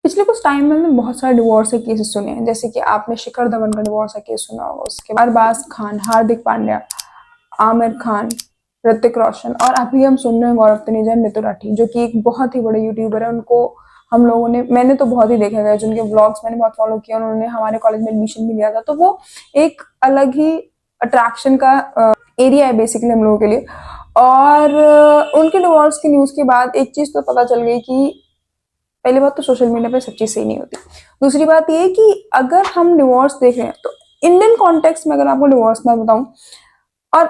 पिछले कुछ टाइम में मैंने बहुत सारे डिवोर्स के केसेस सुने हैं, जैसे कि आपने शिखर धवन का डिवोर्स का केस सुना होगा, उसके बाद अरबाज खान, हार्दिक पांड्या, आमिर खान, ऋतिक रोशन, और अभी हम सुन रहे हैं गौरव तनेजा, नीतू राठी, जो कि एक बहुत ही बड़े यूट्यूबर है। उनको हम लोगों ने, मैंने तो बहुत ही देखा गया, जिनके ब्लॉग्स मैंने बहुत फॉलो किया, उन्होंने हमारे कॉलेज में एडमिशन भी लिया था, तो वो एक अलग ही अट्रैक्शन का एरिया है बेसिकली हम लोगों के लिए। और उनके डिवोर्स की न्यूज के बाद एक चीज तो पता चल गई कि पहली बात तो सोशल मीडिया पे सब चीज सही नहीं होती। दूसरी बात ये कि अगर हम डिवोर्स देख रहे हैं तो इंडियन कॉन्टेक्स्ट में, अगर आपको डिवोर्स मैं बताऊं, और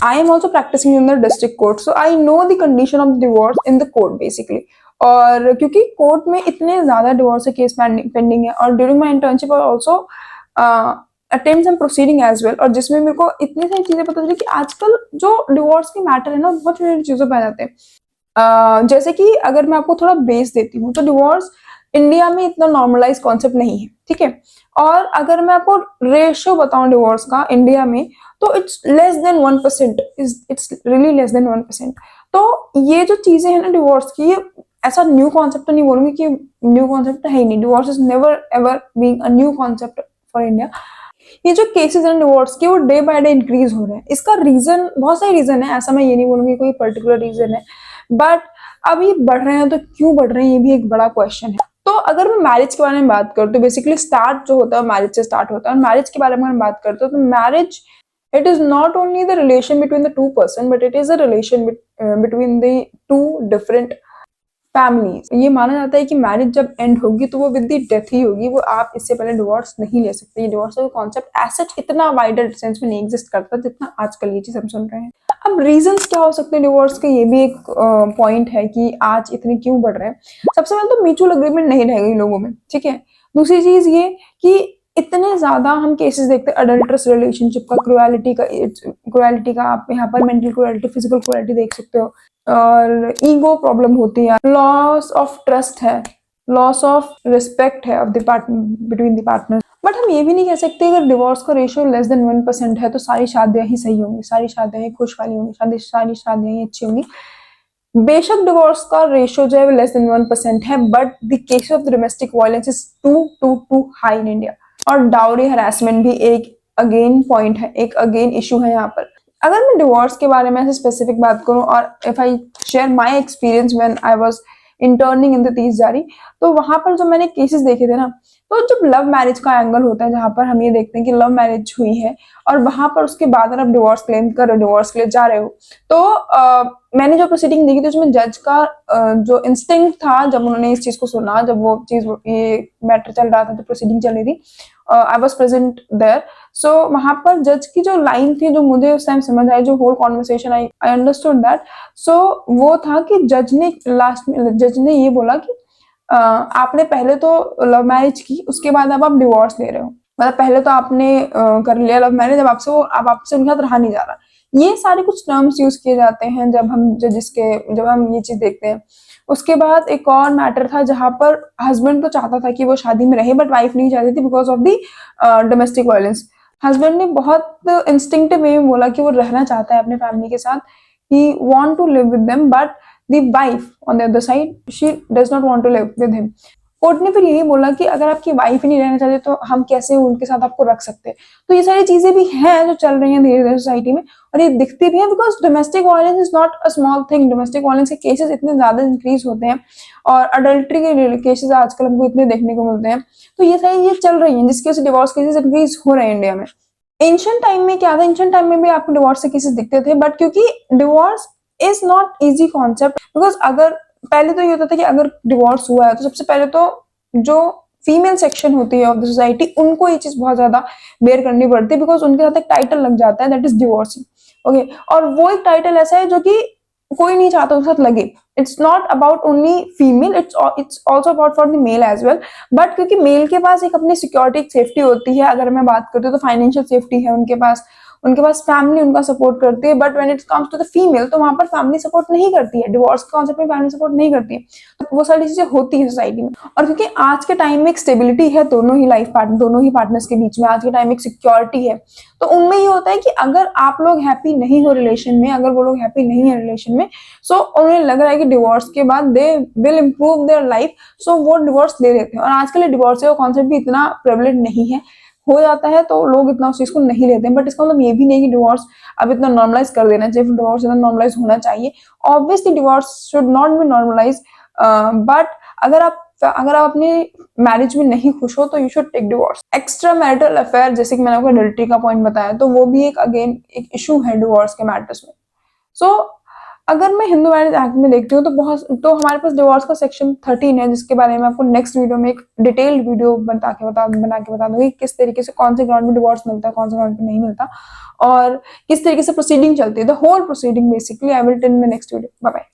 I am also practising in the district court, so I know the condition of divorce in the court basically. और क्योंकि कोर्ट में इतने ज्यादा डिवोर्स के केस पेंडिंग है, और during my internship also attempts and proceeding as well, और जिसमें मेरे को इतनी सारी चीजें पता चली कि आजकल जो डिवोर्स के मैटर है ना, बहुत छोटी छोटी चीजों पे आ जाते हैं। जैसे कि अगर मैं आपको थोड़ा बेस देती हूँ, तो डिवोर्स इंडिया में इतना नॉर्मलाइज कॉन्सेप्ट नहीं है, ठीक है। और अगर मैं आपको रेशियो बताऊं डिवोर्स का इंडिया में, तो it's less than 1%, it's really less than 1%। तो ये जो चीजें हैं ना डिवोर्स की, ये ऐसा न्यू कॉन्सेप्ट तो नहीं बोलूंगी कि न्यू कॉन्सेप्ट है ही नहीं, divorce is never ever being a new concept for India. ये जो केसेस हैं डिवोर्स के, वो डे बाय डे इंक्रीज हो रहे हैं। इसका रीजन, बहुत सारे रीजन है, ऐसा मैं ये नहीं बोलूंगी कोई पर्टिकुलर रीजन है, बट अब ये बढ़ रहे हैं तो क्यों बढ़ रहे हैं, ये भी एक बड़ा क्वेश्चन है। तो अगर मैं मैरिज के बारे में बात करूँ, तो बेसिकली स्टार्ट जो होता है मैरिज से स्टार्ट होता है, और मैरिज के बारे में बात करते हो तो marriage, it is not only the relation between the two person, but it is a relation between the two different families. ये माना जाता है कि मैरिज जब एंड होगी तो वो विद द डेथ ही होगी, वो आप इससे पहले डिवोर्स नहीं ले सकते। ये डिवोर्स का कॉन्सेप्ट एसेट इतना वाइडर सेंस में नहीं एग्जिस्ट करता जितना आजकल ये चीज हम सुन रहे हैं। अब रीजंस क्या हो सकते हैं डिवोर्स के, ये भी एक पॉइंट है कि आज इतने क्यों बढ़ रहे हैं। सबसे पहले तो म्यूचुअल एग्रीमेंट नहीं रह गई लोगों में, ठीक है। दूसरी चीज ये कि इतने ज्यादा हम केसेस देखते हैं अडल्ट्रस रिलेशनशिप का, क्रुएलिटी का, आप यहाँ पर मेंटल क्रुएलिटी, फिजिकल क्रुएलिटी देख सकते हो, और ईगो प्रॉब्लम होती है, लॉस ऑफ ट्रस्ट है, लॉस ऑफ रिस्पेक्ट है of the between the partner. But हम ये भी नहीं कह सकते अगर डिवोर्स का रेशियो लेस देन 1% है तो सारी शादियां ही सही होंगी, सारी शादियां ही खुशहाली होंगी, सारी शादियां ही अच्छी होंगी। बेशक डिवोर्स का रेशियो जो है लेस देन 1% है, but the case of the domestic violence is too high in India. और डाउरी हरासमेंट भी एक अगेन पॉइंट है, एक अगेन इशू है यहाँ पर। अगर मैं डिवोर्स के बारे में ऐसे स्पेसिफिक बात करूं, और if I share my experience when I was interning in the तीस जारी, तो वहां पर जो मैंने केसेस देखे थे ना, तो जब लव मैरिज का एंगल होता है, जहां पर हम ये देखते हैं कि लव मैरिज हुई है और वहां पर उसके बाद अगर आप डिवोर्स क्लेम कर रहे हो, डिवोर्स के लिए जा रहे हो, तो मैंने जो प्रोसीडिंग देखी थी उसमें जज का जो इंस्टिंक्ट था, जब उन्होंने इस चीज को सुना, जब वो चीज, ये मैटर चल रहा था, जो प्रोसीडिंग चल रही थी, आई वॉज प्रेजेंट देयर। सो वहां पर जज की जो लाइन थी, जो मुझे उस टाइम समझ आई, जो whole conversation I understood that. So वो था कि जज ने लास्ट में, जज ने ये बोला कि आपने पहले तो लव मैरिज की, उसके बाद अब आप डिवोर्स ले रहे हो, मतलब पहले तो आपने कर लिया लव मैरिज, अब आपसे वो, अब आपसे उनके साथ रहा नहीं जा रहा। ये सारे कुछ टर्म्स यूज किए जाते हैं जब हम ये चीज देखते हैं। उसके बाद एक और मैटर था जहां पर हस्बैंड तो चाहता था कि वो शादी में रहे, बट वाइफ नहीं चाहती थी because of the domestic violence. Husband ने बहुत इंस्टिंक्टिव वे में बोला कि वो रहना चाहता है अपने फैमिली के साथ, he want to live with them, but the wife on the other side, she does not want to live with him. Court ने फिर यही बोला कि अगर आपकी वाइफ ही नहीं रहना चाहती तो हम कैसे उनके साथ आपको रख सकते हैं। तो ये सारी चीजें भी हैं जो चल रही हैं धीरे धीरे सोसाइटी में, और ये दिखती भी है, because domestic violence is not a small thing. Domestic violence के केसेस इतने ज्यादा इंक्रीज होते हैं, और अडल्ट्री के केसेस आजकल हमको इतने देखने को मिलते हैं। तो ये सारी चीजें चल रही है जिसकी वजह से डिवोर्स केसेस इंक्रीज हो रहे हैं इंडिया में। एंशिएंट टाइम में क्या था, एंशिएंट टाइम में भी आपको डिवोर्स के केसेस दिखते थे, बट क्योंकि divorce is not easy concept, because अगर पहले तो ये होता था कि अगर डिवोर्स हुआ है तो सबसे पहले तो जो फीमेल सेक्शन होती है ऑफ द सोसाइटी, उनको ये चीज बहुत ज्यादा बेयर करनी पड़ती है, बिकॉज उनके साथ एक टाइटल लग जाता है, दैट इज डिवोर्सी। ओके, और वो एक टाइटल ऐसा है जो कि कोई नहीं चाहता उसके साथ लगे। It's not about only female, it's also about for the male as well. But क्योंकि मेल के पास एक अपनी सिक्योरिटी, एक सेफ्टी होती है, अगर मैं बात करती हूँ तो फाइनेंशियल सेफ्टी है उनके पास, उनके पास फैमिली उनका सपोर्ट करती है, but when it comes to the female तो वहां पर फैमिली सपोर्ट नहीं करती है, डिवोर्स के कॉन्सेप्ट में फैमिली सपोर्ट नहीं करती है। तो वो सारी चीजें होती है सोसाइटी में। और क्योंकि आज के टाइम में एक स्टेबिलिटी है दोनों ही लाइफ पार्टनर, दोनों ही पार्टनर्स के बीच में, आज के टाइम में एक सिक्योरिटी है, तो उनमें ये होता है कि अगर आप लोग हैप्पी नहीं हो रिलेशन में, अगर वो लोग हैप्पी नहीं है रिलेशन में, सो उन्हें लग रहा है कि डिवोर्स के बाद they will improve their life, so वो डिवोर्स ले लेते हैं। और आजकल डिवोर्स का कॉन्सेप्ट भी इतना प्रेवलेंट नहीं है, हो जाता है तो लोग इतना उस चीज को नहीं लेते हैं, बट इसका मतलब ये भी नहीं कि डिवोर्स अब इतना नॉर्मलाइज कर देना चाहिए, डिवोर्स इतना नॉर्मलाइज होना चाहिए। Obviously divorce should not be normalise, but अगर आप अपनी मैरिज में नहीं खुश हो तो you should take divorce. Extra marital affair, जैसे कि मैंने आपको एडल्ट्री का पॉइंट बताया, तो वो भी एक अगेन एक इशू है डिवोर्स के मैटर्स में। सो अगर मैं हिंदू मैरिज एक्ट में देखती हूँ तो हमारे पास डिवोर्स का सेक्शन 13 है, जिसके बारे में आपको नेक्स्ट वीडियो में एक डिटेल्ड वीडियो बना के बता दूंगी किस तरीके से कौन से ग्राउंड में डिवोर्स मिलता है, कौन से ग्राउंड पे नहीं मिलता, और किस तरीके से प्रोसीडिंग चलती है, the whole proceeding basically. I will tell in the next video. Bye bye.